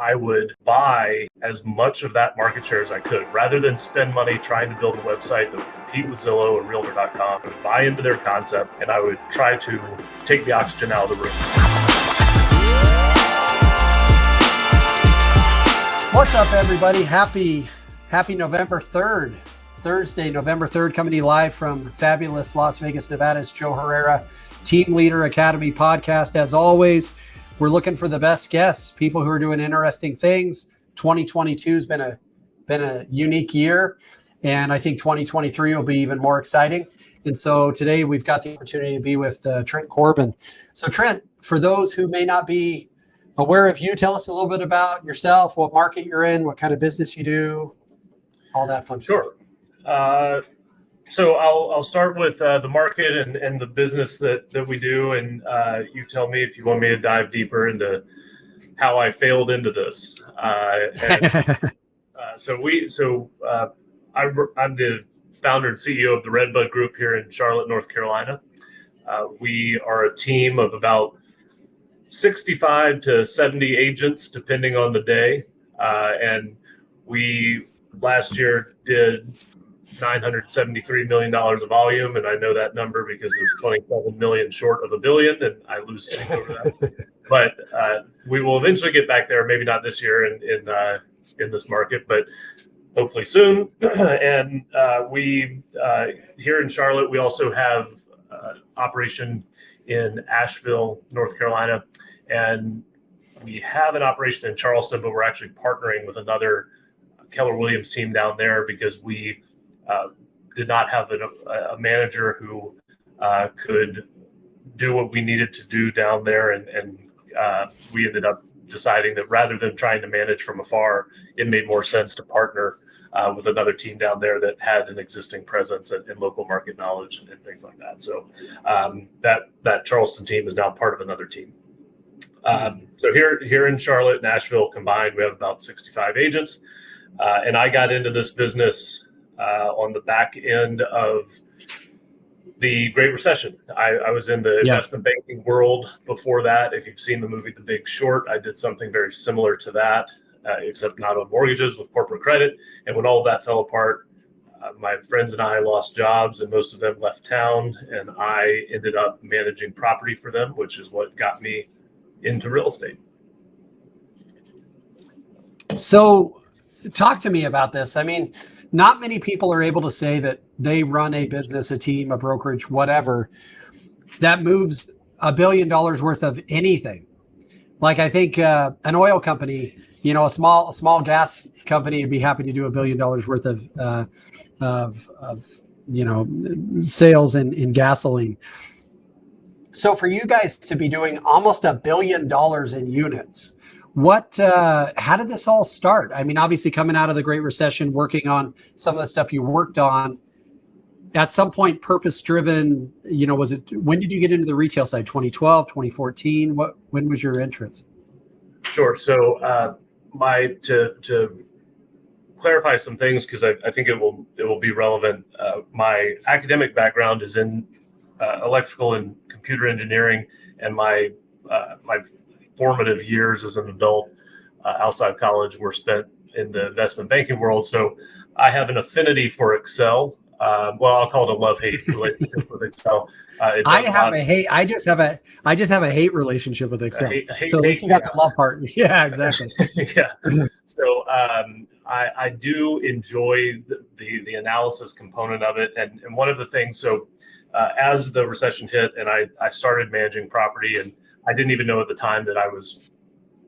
I would buy as much of that market share as I could. Rather than spend money trying to build a website that would compete with Zillow and Realtor.com, I would buy into their concept, and I would try to take the oxygen out of the room. What's up, everybody? Happy November 3rd. Thursday, November 3rd, coming to you live from fabulous Las Vegas, Nevada. It's Joe Herrera, Team Leader Academy podcast. As always, we're looking for the best guests, people who are doing interesting things. 2022 has been a unique year, and I think 2023 will be even more exciting. And so today we've got the opportunity to be with Trent Corbin. So Trent, for those who may not be aware of you, tell us a little bit about yourself, what market you're in, what kind of business you do, all that fun stuff. Sure. So I'll start with the market and the business that we do, and you tell me if you want me to dive deeper into how I failed into this. I'm the founder and CEO of the Redbud Group here in Charlotte, North Carolina. We are a team of about 65 to 70 agents, depending on the day, and we last year did $973 million of volume, and I know that number because it was 27 million short of $1 billion, and I lose sleep over that. But we will eventually get back there. Maybe not this year in this market, but hopefully soon. And we here in Charlotte, we also have operation in Asheville, North Carolina, and we have an operation in Charleston, but we're actually partnering with another Keller Williams team down there because we did not have a manager who could do what we needed to do down there. And we ended up deciding that rather than trying to manage from afar, it made more sense to partner with another team down there that had an existing presence and local market knowledge and things like that. So that Charleston team is now part of another team. So here in Charlotte, Nashville combined, we have about 65 agents. And I got into this business on the back end of the Great Recession. I was in the investment banking world before that. If you've seen the movie The Big Short, I did something very similar to that, except not on mortgages, with corporate credit. And when all of that fell apart, my friends and I lost jobs, and most of them left town, and I ended up managing property for them, which is what got me into real estate. So talk to me about this. I mean, not many people are able to say that they run a business, a team, a brokerage, whatever, that moves $1 billion worth of anything. Like I think an oil company, a small gas company would be happy to do $1 billion worth of sales in gasoline. So for you guys to be doing almost $1 billion in units, how did this all start? I mean, obviously coming out of the Great Recession, working on some of the stuff you worked on, at some point, purpose driven, when did you get into the retail side? 2012, 2014? When was your entrance? Sure. So to clarify some things, because I think it will be relevant. My academic background is in electrical and computer engineering, and my formative years as an adult outside college were spent in the investment banking world. So I have an affinity for Excel. I'll call it a love-hate relationship with Excel. I just have a hate relationship with Excel. So at least you got the love part. Yeah, exactly. Yeah. So I do enjoy the analysis component of it. And one of the things, as the recession hit and I started managing property, and I didn't even know at the time that I was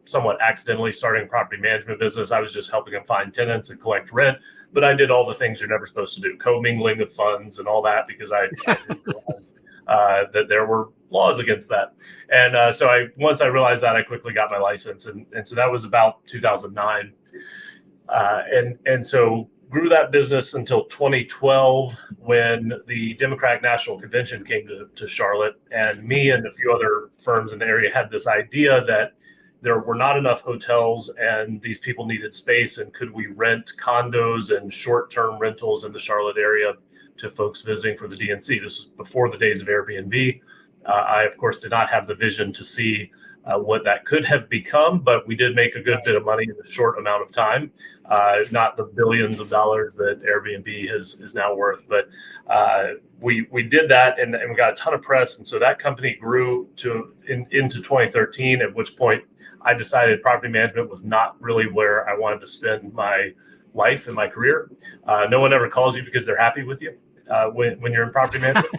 somewhat accidentally starting a property management business. I was just helping them find tenants and collect rent, but I did all the things you're never supposed to do, commingling of funds and all that, because I didn't realize that there were laws against that. And so once I realized that, I quickly got my license. And so that was about 2009. And so grew that business until 2012, when the Democratic National Convention came to Charlotte, and me and a few other firms in the area had this idea that there were not enough hotels and these people needed space, and could we rent condos and short-term rentals in the Charlotte area to folks visiting for the DNC. This was before the days of Airbnb. I, of course, did not have the vision to see what that could have become, but we did make a good bit of money in a short amount of time. Not the billions of dollars that Airbnb is now worth, but we did that, and we got a ton of press, and so that company grew into 2013. At which point, I decided property management was not really where I wanted to spend my life and my career. No one ever calls you because they're happy with you when you're in property management.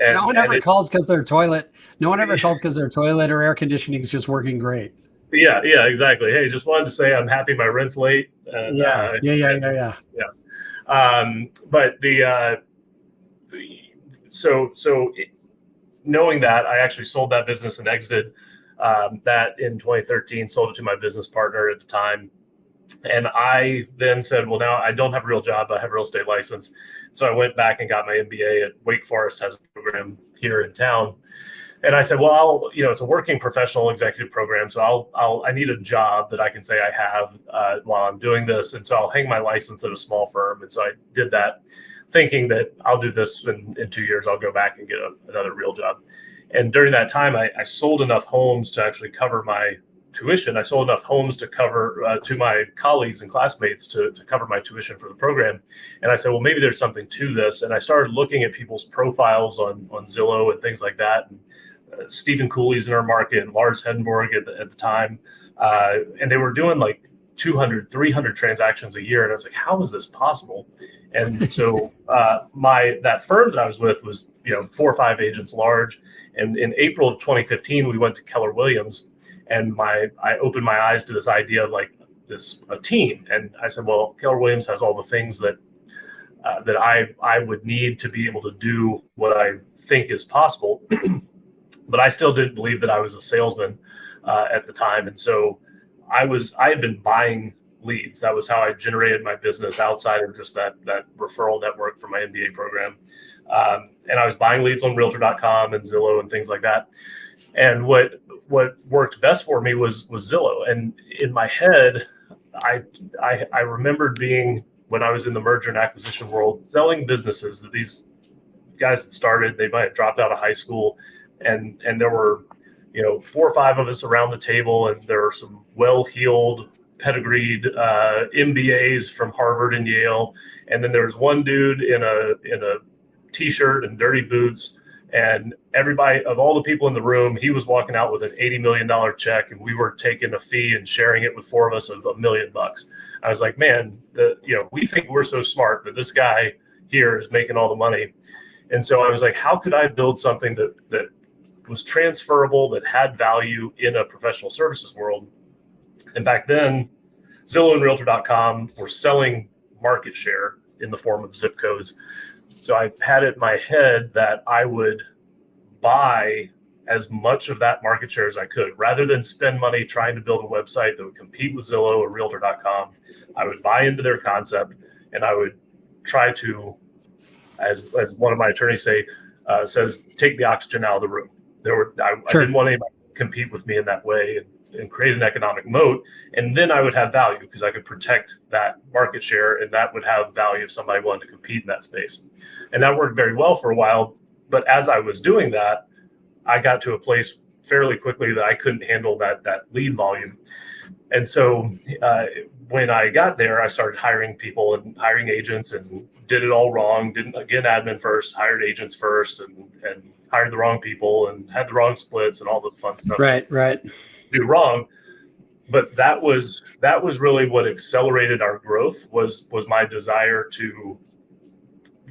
No one ever calls because their toilet. No one ever calls because their toilet or air conditioning is just working great. Yeah, exactly. Hey, just wanted to say I'm happy my rent's late. Yeah. But knowing that, I actually sold that business and exited that in 2013. Sold it to my business partner at the time, and I then said, well, now I don't have a real job. I have a real estate license. So I went back and got my MBA at Wake Forest, has a program here in town. And I said, well, it's a working professional executive program. So I need a job that I can say I have while I'm doing this. And so I'll hang my license at a small firm. And so I did that, thinking that I'll do this in 2 years. I'll go back and get another real job. And during that time, I sold enough homes to actually cover my tuition. I sold enough homes to cover to my colleagues and classmates to cover my tuition for the program. And I said, well, maybe there's something to this. And I started looking at people's profiles on Zillow and things like that. And Stephen Cooley's in our market, and Lars Hedenborg at the time. And they were doing like 200, 300 transactions a year. And I was like, how is this possible? And so that firm that I was with was, 4 or 5 agents large. And in April of 2015, we went to Keller Williams, and I opened my eyes to this idea of like a team. And I said, well, Keller Williams has all the things that I would need to be able to do what I think is possible. But I still didn't believe that I was a salesman at the time. And so I had been buying leads. That was how I generated my business outside of just that referral network for my MBA program. And I was buying leads on realtor.com and Zillow and things like that. And what worked best for me was Zillow. And in my head, I remembered being, when I was in the merger and acquisition world, selling businesses that these guys that started, they might have dropped out of high school. And there were, 4 or 5 of us around the table, and there were some well-heeled, pedigreed MBAs from Harvard and Yale. And then there was one dude in a t-shirt and dirty boots. And everybody, of all the people in the room, he was walking out with an $80 million check, and we were taking a fee and sharing it with 4 of us of $1 million. I was like, man, we think we're so smart, but this guy here is making all the money. And so I was like, how could I build something that was transferable, that had value in a professional services world? And back then, Zillow and realtor.com were selling market share in the form of zip codes. So I had it in my head that I would buy as much of that market share as I could. Rather than spend money trying to build a website that would compete with Zillow or realtor.com, I would buy into their concept, and I would try to, as one of my attorneys says, take the oxygen out of the room. I didn't want anybody to compete with me in that way, and create an economic moat. And then I would have value because I could protect that market share, and that would have value if somebody wanted to compete in that space. And that worked very well for a while. But as I was doing that, I got to a place fairly quickly that I couldn't handle that lead volume. And so when I got there, I started hiring people and hiring agents, and did it all wrong. Didn't, again, admin first, hired agents first, and hired the wrong people, and had the wrong splits and all the fun stuff. Right. Do wrong. But that was really what accelerated our growth, was my desire to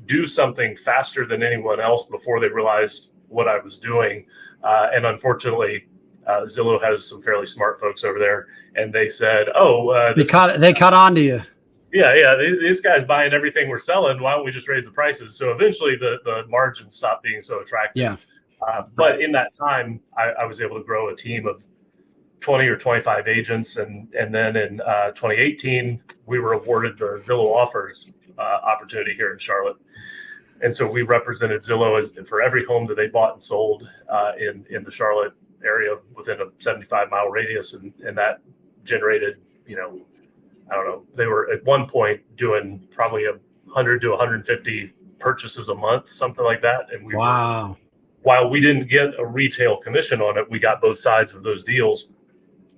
do something faster than anyone else before they realized what I was doing. And unfortunately, Zillow has some fairly smart folks over there, and they said, they caught on to you. Yeah. These guys buying everything we're selling. Why don't we just raise the prices? So eventually the margins stopped being so attractive. Yeah. But in that time, I was able to grow a team of 20 or 25 agents. And then in 2018, we were awarded the Zillow Offers opportunity here in Charlotte. And so we represented Zillow for every home that they bought and sold in the Charlotte area within a 75-mile radius. And that generated, I don't know, they were at one point doing probably 100 to 150 purchases a month, something like that. And we were while we didn't get a retail commission on it, we got both sides of those deals.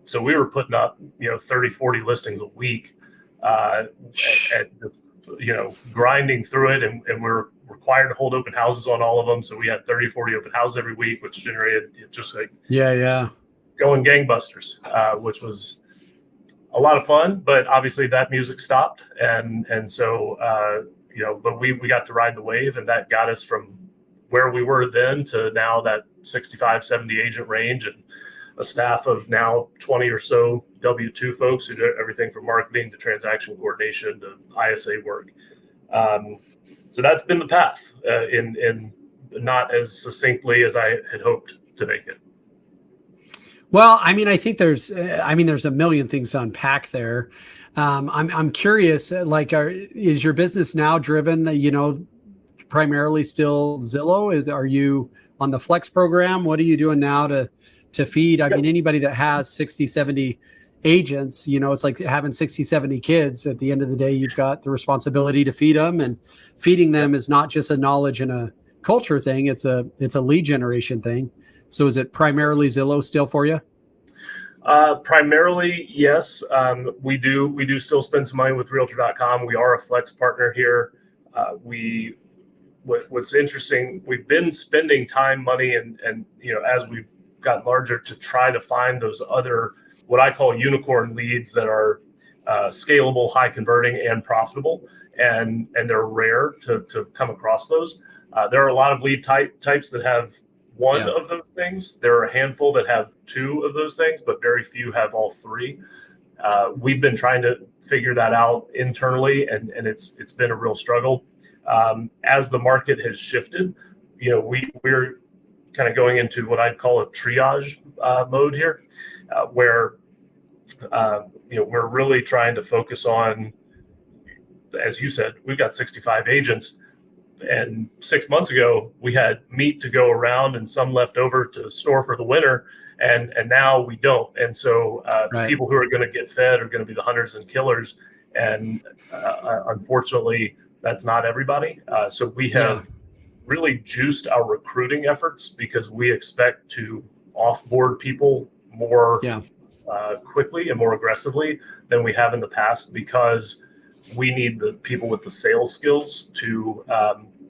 So we were putting up, 30, 40 listings a week, at grinding through it. And we're required to hold open houses on all of them. So we had 30, 40 open houses every week, which generated just like going gangbusters, which was a lot of fun. But obviously that music stopped. And so, but we got to ride the wave, and that got us from where we were then to now that 65, 70 agent range, and a staff of now 20 or so W-2 folks who do everything from marketing to transaction coordination to ISA work. So that's been the path, in not as succinctly as I had hoped to make it. Well, I mean, I think there's a million things to unpack there. I'm curious, is your business now driven, primarily still Zillow? Are you on the Flex program? What are you doing now to feed? I mean, anybody that has 60, 70 agents, it's like having 60, 70 kids. At the end of the day, you've got the responsibility to feed them, and feeding them is not just a knowledge and a culture thing. It's a lead generation thing. So is it primarily Zillow still for you? Primarily, yes. We do still spend some money with realtor.com. We are a Flex partner here. What's interesting, we've been spending time, money, and as we've gotten larger, to try to find those other, what I call unicorn leads, that are scalable, high converting, and profitable. And they're rare to come across those. There are a lot of lead types that have one of those things. There are a handful that have two of those things, but very few have all three. We've been trying to figure that out internally, and it's been a real struggle. As the market has shifted, we're kind of going into what I'd call a triage mode here, where we're really trying to focus on, as you said, we've got 65 agents, and 6 months ago we had meat to go around and some left over to store for the winter, and now we don't. And so people who are going to get fed are going to be the hunters and killers, and unfortunately that's not everybody. So we have really juiced our recruiting efforts, because we expect to offboard people more quickly and more aggressively than we have in the past, because we need the people with the sales skills to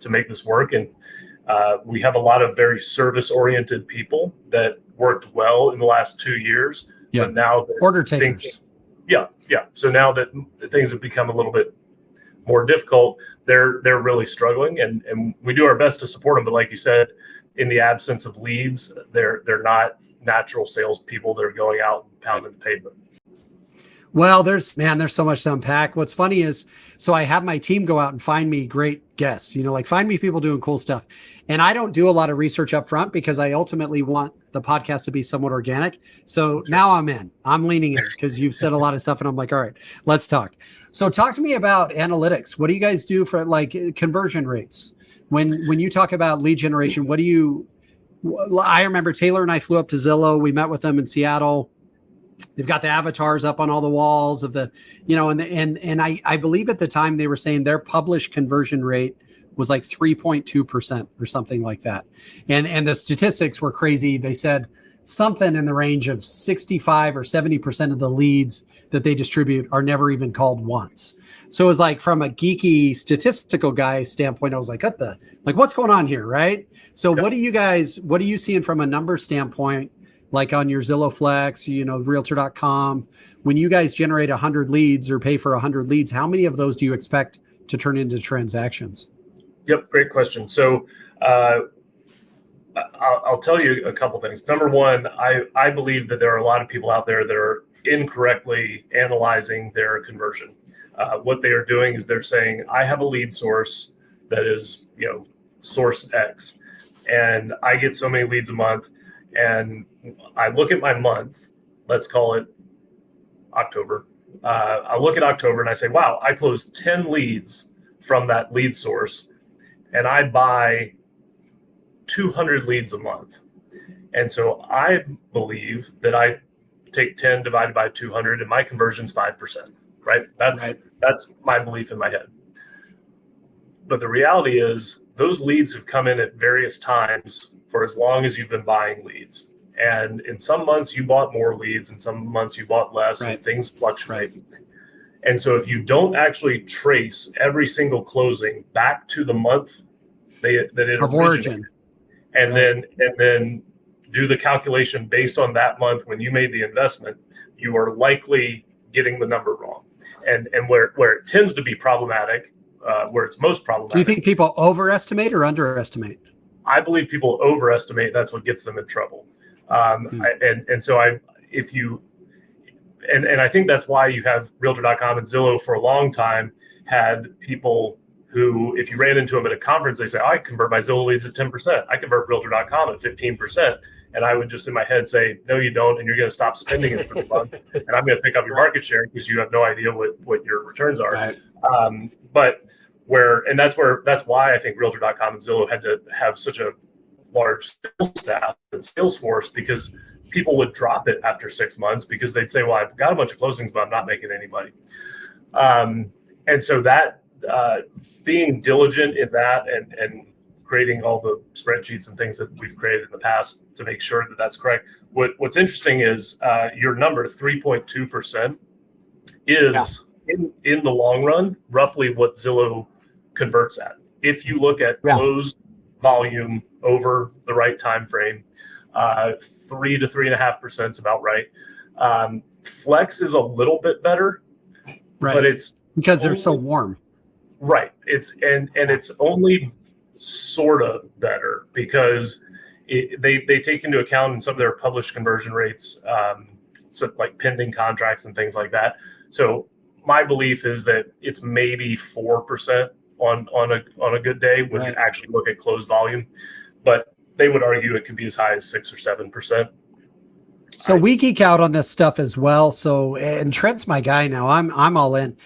make this work. And we have a lot of very service-oriented people that worked well in the last 2 years, but now that order takers. So now that things have become a little bit more difficult, they're really struggling, and we do our best to support them. But like you said, in the absence of leads, they're not natural salespeople that are going out and pounding the pavement. Well, there's so much to unpack. What's funny is, so I have my team go out and find me great guests, find me people doing cool stuff. And I don't do a lot of research up front, because I ultimately want the podcast to be somewhat organic. So now I'm leaning in, because you've said a lot of stuff, and I'm like, all right, let's talk. So talk to me about analytics. What do you guys do for conversion rates? When you talk about lead generation, I remember Taylor and I flew up to Zillow. We met with them in Seattle. They've got the avatars up on all the walls of the, and I believe at the time they were saying their published conversion rate was like 3.2% or something like that. And the statistics were crazy. They said something in the range of 65 or 70% of the leads that they distribute are never even called once. So it was like, from a geeky statistical guy standpoint, I was like, what's going on here? Right. So what are you seeing from a number standpoint? Like on your Zillow Flex, realtor.com, when you guys generate 100 leads or pay for 100 leads, how many of those do you expect to turn into transactions? Yep. Great question. So I'll tell you a couple things. Number one, I believe that there are a lot of people out there that are incorrectly analyzing their conversion. What they are doing is they're saying, I have a lead source that is, source X, and I get so many leads a month. And I look at my month, let's call it October. I look at October and I say, wow, I closed 10 leads from that lead source, and I buy 200 leads a month. And so I believe that I take 10 divided by 200 and my conversion's 5%, right? That's my belief in my head. But the reality is those leads have come in at various times for as long as you've been buying leads. And in some months you bought more leads, and some months you bought less, Right. and things fluctuate. Right. And so if you don't actually trace every single closing back to the month that it Of originated, origin. and Right. then do the calculation based on that month when you made the investment, you are likely getting the number wrong. And where it tends to be problematic, where it's most problematic. Do you think people overestimate or underestimate? I believe people overestimate. That's what gets them in trouble. And I think that's why you have Realtor.com and Zillow for a long time had people who, if you ran into them at a conference, they say, oh, I convert my Zillow leads at 10%. I convert Realtor.com at 15%. And I would just in my head say, no, you don't. And you're going to stop spending it for the month. And I'm going to pick up your market share because you have no idea what your returns are. Right. That's why I think Realtor.com and Zillow had to have such a large sales staff and sales force, because people would drop it after 6 months because they'd say, well, I've got a bunch of closings, but I'm not making any money. And so that being diligent in that and creating all the spreadsheets and things that we've created in the past to make sure that that's correct. What's interesting is your number 3.2% is in the long run roughly what Zillow converts at. If you look at closed volume over the right time frame, 3 to 3.5% is about right. Flex is a little bit better, but it's because they're so warm. Right. It's only sort of better because they take into account in some of their published conversion rates, so like pending contracts and things like that. So my belief is that it's maybe 4% on a good day when you actually look at closed volume, but they would argue it could be as high as 6 or 7%. So we geek out on this stuff as well. So, and Trent's my guy now. I'm all in.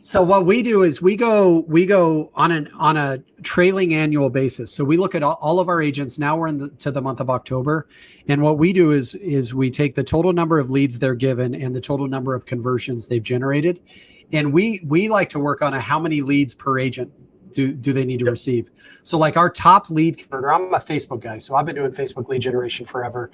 So what we do is we go on a trailing annual basis. So we look at all of our agents. Now we're to the month of October, and what we do is we take the total number of leads they're given and the total number of conversions they've generated, and we like to work on how many leads per agent do they need to receive. So like our top lead converter, I'm a Facebook guy, so I've been doing Facebook lead generation forever.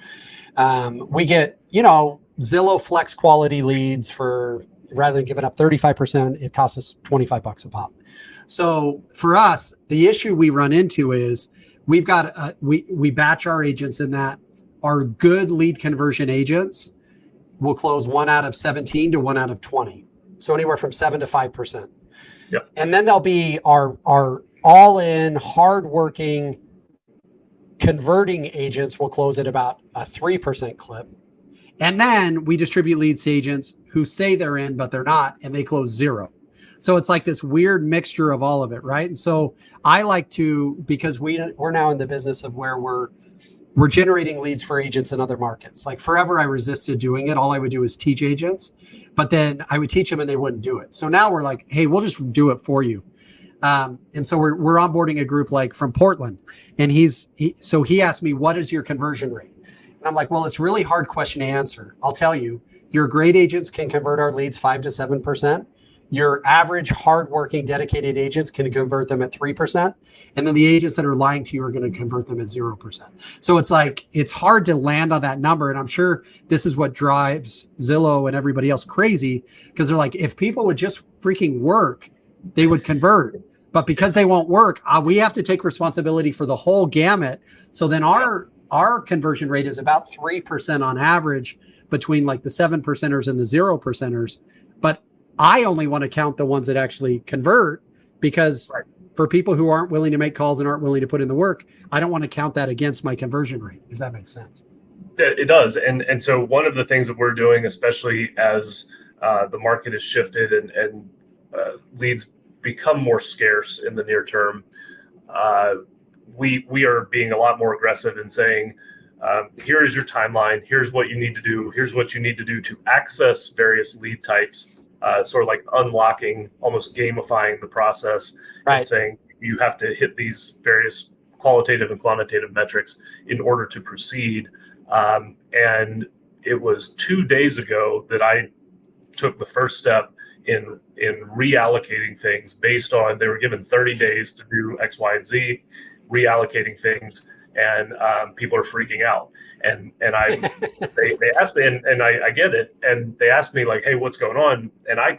We get Zillow Flex quality leads for, rather than giving up 35%, it costs us $25 a pop. So for us, the issue we run into is we've got we batch our agents in that our good lead conversion agents will close 1 out of 17 to 1 out of 20. So anywhere from 7 to 5%. Yep. And then there'll be our all-in hardworking converting agents will close at about a 3% clip. And then we distribute leads to agents who say they're in, but they're not, and they close 0. So it's like this weird mixture of all of it, right? And so I like to, because we're now in the business of where we're generating leads for agents in other markets. Like forever, I resisted doing it. All I would do is teach agents, but then I would teach them and they wouldn't do it. So now we're like, hey, we'll just do it for you. And so we're onboarding a group like from Portland, and he asked me, what is your conversion rate? And I'm like, well, it's a really hard question to answer. I'll tell you, your great agents can convert our leads 5 to 7%. Your average hardworking dedicated agents can convert them at 3%. And then the agents that are lying to you are going to convert them at 0%. So it's like, it's hard to land on that number. And I'm sure this is what drives Zillow and everybody else crazy, because they're like, if people would just freaking work, they would convert. But because they won't work, we have to take responsibility for the whole gamut. So then our conversion rate is about 3% on average between like the 7%ers and the 0%ers. But I only want to count the ones that actually convert, because for people who aren't willing to make calls and aren't willing to put in the work, I don't want to count that against my conversion rate, if that makes sense. It does. And so one of the things that we're doing, especially as the market has shifted and leads become more scarce in the near term, we are being a lot more aggressive in saying, here is your timeline. Here's what you need to do. Here's what you need to do to access various lead types, sort of like unlocking, almost gamifying the process, and saying you have to hit these various qualitative and quantitative metrics in order to proceed. And it was 2 days ago that I took the first step in reallocating things based on, they were given 30 days to do X, Y, and Z, reallocating things, and people are freaking out. And they asked me, and I get it, and they asked me like, hey, what's going on? And I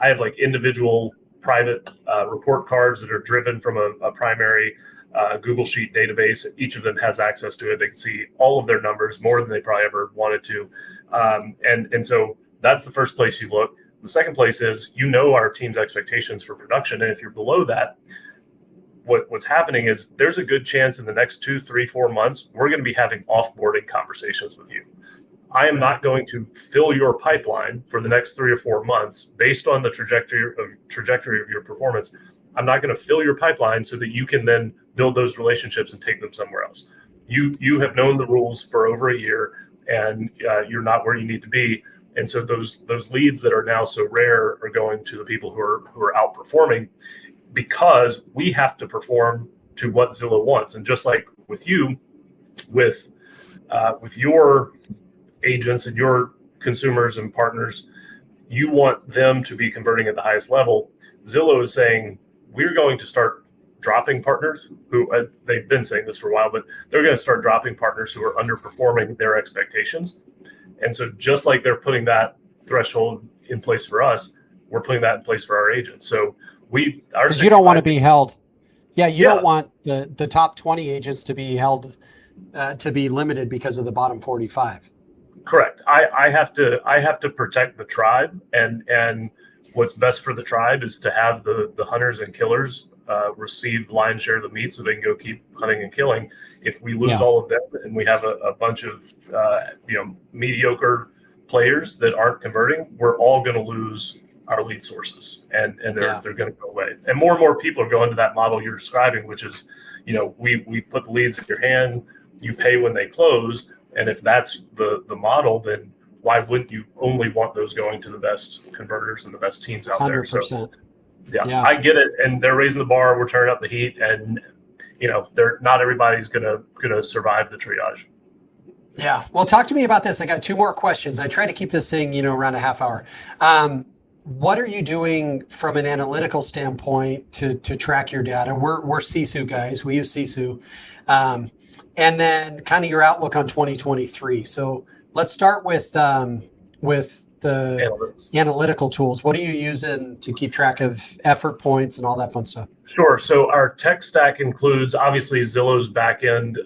have like individual private report cards that are driven from a primary Google Sheet database. Each of them has access to it. They can see all of their numbers, more than they probably ever wanted to. And so that's the first place you look. The second place is, our team's expectations for production. And if you're below that, what's happening is there's a good chance in the next 2, 3, 4 months, we're going to be having offboarding conversations with you. I am not going to fill your pipeline for the next 3 or 4 months based on the trajectory of your performance. I'm not going to fill your pipeline so that you can then build those relationships and take them somewhere else. You have known the rules for over a year, and you're not where you need to be. And so those leads that are now so rare are going to the people who are outperforming, because we have to perform to what Zillow wants. And just like with you, with your agents and your consumers and partners, you want them to be converting at the highest level. Zillow is saying, we're going to start dropping partners who, they've been saying this for a while, but they're going to start dropping partners who are underperforming their expectations. And so just like they're putting that threshold in place for us, we're putting that in place for our agents. So because you don't want to be held. Yeah, you don't want the top 20 agents to be held, to be limited because of the bottom 45. Correct. I have to protect the tribe, and what's best for the tribe is to have the hunters and killers receive lion's share of the meat so they can go keep hunting and killing. If we lose all of them and we have a bunch of mediocre players that aren't converting, we're all going to lose our lead sources, and they're going to go away. And more people are going to that model you're describing, which is, we put the leads in your hand, you pay when they close. And if that's the model, then why wouldn't you only want those going to the best converters and the best teams out 100%. There? So, I get it. And they're raising the bar. We're turning up the heat, and not everybody's gonna survive the triage. Yeah. Well, talk to me about this. I got 2 more questions. I try to keep this thing, around a half hour. What are you doing from an analytical standpoint to track your data? We're Sisu guys. We use Sisu. And then kind of your outlook on 2023. So let's start with the analytical tools. What are you using to keep track of effort points and all that fun stuff? Sure. So our tech stack includes obviously Zillow's backend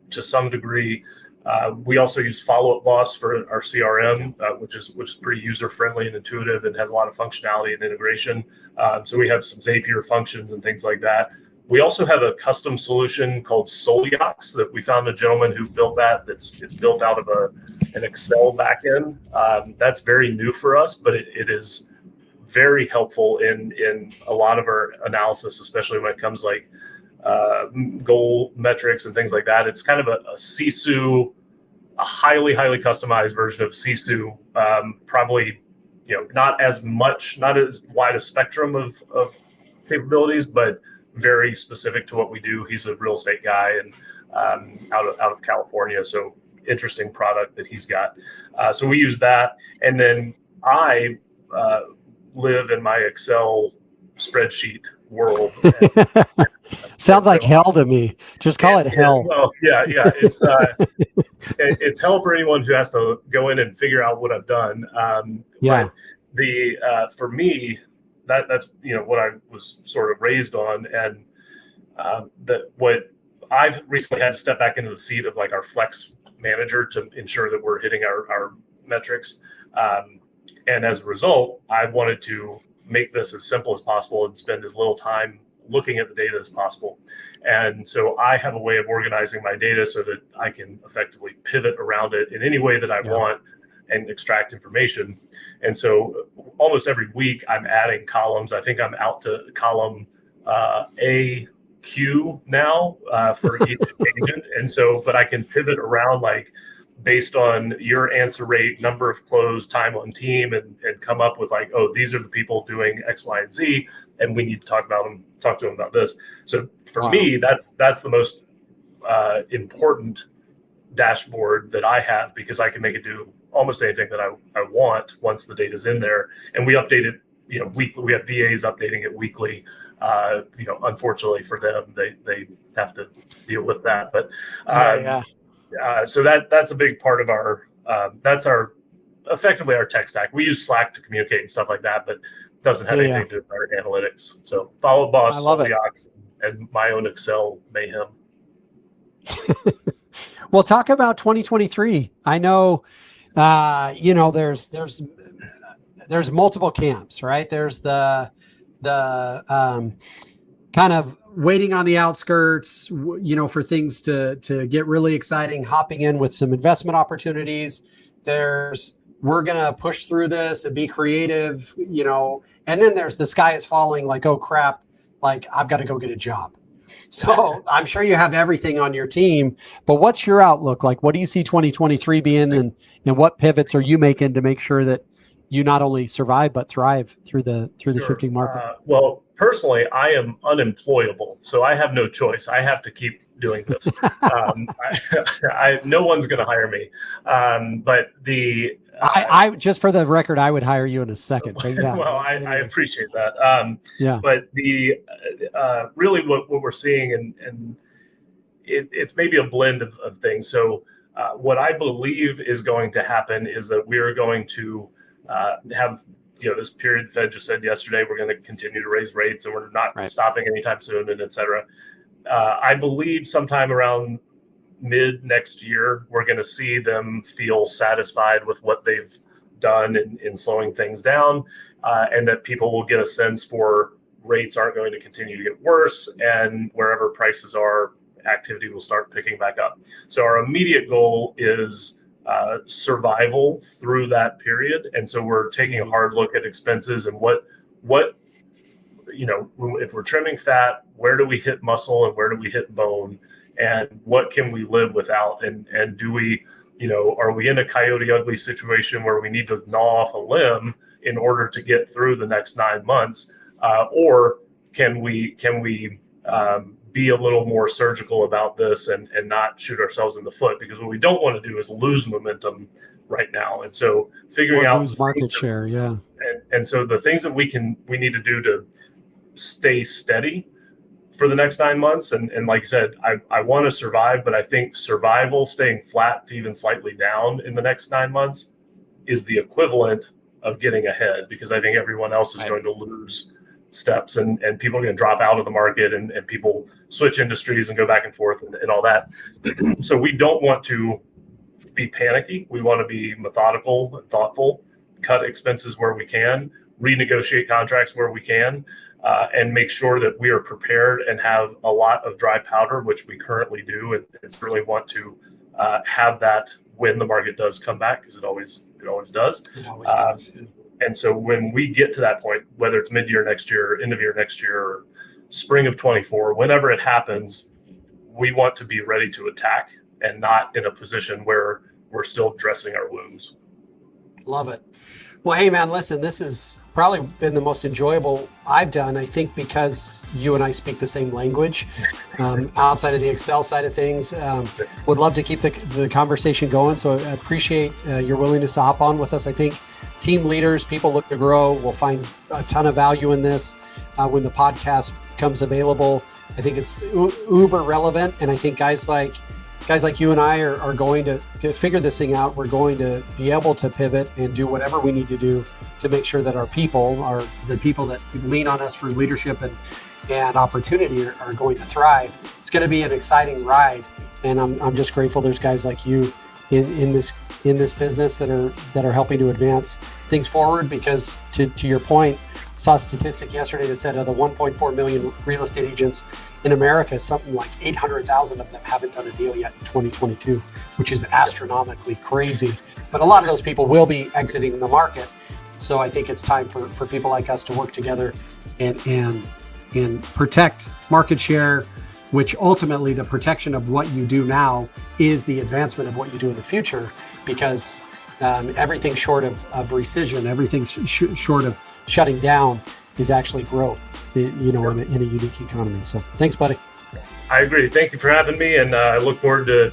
to some degree. We also use Follow-Up Boss for our CRM, which is pretty user-friendly and intuitive and has a lot of functionality and integration. So we have some Zapier functions and things like that. We also have a custom solution called Soliox that we found a gentleman who built that. It's built out of an Excel backend. That's very new for us, but it is very helpful in a lot of our analysis, especially when it comes like goal metrics and things like that. It's kind of a Sisu, a highly customized version of Sisu. Probably, not as wide a spectrum of capabilities, but very specific to what we do. He's a real estate guy and out of California, so interesting product that he's got. So we use that, and then I live in my Excel spreadsheet world. Sounds like hell to me. Just call it hell. Well, yeah. It's hell for anyone who has to go in and figure out what I've done. But for me, that's what I was sort of raised on, and what I've recently had to step back into the seat of like our flex manager to ensure that we're hitting our metrics, and as a result, I wanted to make this as simple as possible and spend as little time looking at the data as possible. And so I have a way of organizing my data so that I can effectively pivot around it in any way that I want and extract information. And so almost every week I'm adding columns. I think I'm out to column AQ now for each agent. And so, but I can pivot around like based on your answer rate, number of close, time on team, and come up with like, oh, these are the people doing X, Y, and Z, and we need to talk to them about this. So for me, that's the most important dashboard that I have, because I can make it do almost anything that I want once the data's in there, and we update it, weekly. We have VAs updating it weekly. Unfortunately for them, they have to deal with that. But so that's a big part of our that's effectively our tech stack. We use Slack to communicate and stuff like that, but it doesn't have anything to do with our analytics. So Follow Boss, Solviox, and my own Excel mayhem. Well, talk about 2023. I know, there's multiple camps, right? There's the kind of waiting on the outskirts, for things to get really exciting, hopping in with some investment opportunities. We're going to push through this and be creative, and then there's the sky is falling, like, oh crap, like I've got to go get a job. So I'm sure you have everything on your team, but what's your outlook? Like, what do you see 2023 being, and what pivots are you making to make sure that you not only survive, but thrive through the shifting market? Well, personally, I am unemployable, so I have no choice. I have to keep doing this. No one's going to hire me. But I just for the record, I would hire you in a second. But yeah. Well, I appreciate that. But really what we're seeing, and it's maybe a blend of things. So what I believe is going to happen is that we're going to have this period. The Fed just said yesterday we're going to continue to raise rates, and we're not stopping anytime soon, and et cetera. I believe sometime around mid next year, we're going to see them feel satisfied with what they've done in slowing things down, and that people will get a sense for rates aren't going to continue to get worse, and wherever prices are, activity will start picking back up. So our immediate goal is survival through that period, and so we're taking a hard look at expenses and what if we're trimming fat, where do we hit muscle and where do we hit bone, and what can we live without, and do we, are we in a coyote ugly situation where we need to gnaw off a limb in order to get through the next 9 months, or can we be a little more surgical about this and not shoot ourselves in the foot, because what we don't want to do is lose momentum right now. And so figuring out lose market share, and so the things that we need to do to stay steady for the next 9 months, and like I said, I want to survive, but I think survival, staying flat to even slightly down in the next 9 months, is the equivalent of getting ahead, because I think everyone else is going to lose steps, and people are going to drop out of the market, and people switch industries and go back and forth and all that. So we don't want to be panicky. We want to be methodical and thoughtful, cut expenses where we can, renegotiate contracts where we can, and make sure that we are prepared and have a lot of dry powder, which we currently do, and certainly want to have that when the market does come back, because it always does. It always does. Yeah. And so when we get to that point, whether it's mid-year next year, end of year next year, or spring of 24, whenever it happens, we want to be ready to attack and not in a position where we're still dressing our wounds. Love it. Well, hey, man, listen, this has probably been the most enjoyable I've done, I think, because you and I speak the same language outside of the Excel side of things. Would love to keep the conversation going. So I appreciate your willingness to hop on with us. I think team leaders, people look to grow, will find a ton of value in this when the podcast becomes available. I think it's uber relevant. And I think guys like you and I are going to figure this thing out. We're going to be able to pivot and do whatever we need to do to make sure that our people, are the people that lean on us for leadership and opportunity, are going to thrive. It's going to be an exciting ride, and I'm just grateful there's guys like you in this business that are helping to advance things forward. Because to your point, I saw a statistic yesterday that said of the 1.4 million real estate agents in America, something like 800,000 of them haven't done a deal yet in 2022, which is astronomically crazy. But a lot of those people will be exiting the market. So I think it's time for people like us to work together and protect market share, which ultimately the protection of what you do now is the advancement of what you do in the future, because everything short of rescission, everything short of shutting down is actually growth, in a unique economy. So thanks, buddy. I agree. Thank you for having me, and I look forward to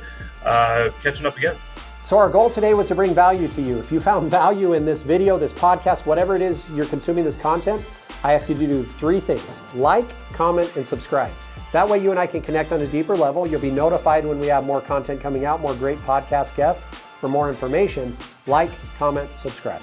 catching up again. So our goal today was to bring value to you. If you found value in this video, this podcast, whatever it is you're consuming this content, I ask you to do 3 things: like, comment, and subscribe. That way you and I can connect on a deeper level. You'll be notified when we have more content coming out, more great podcast guests. For more information, like, comment, subscribe.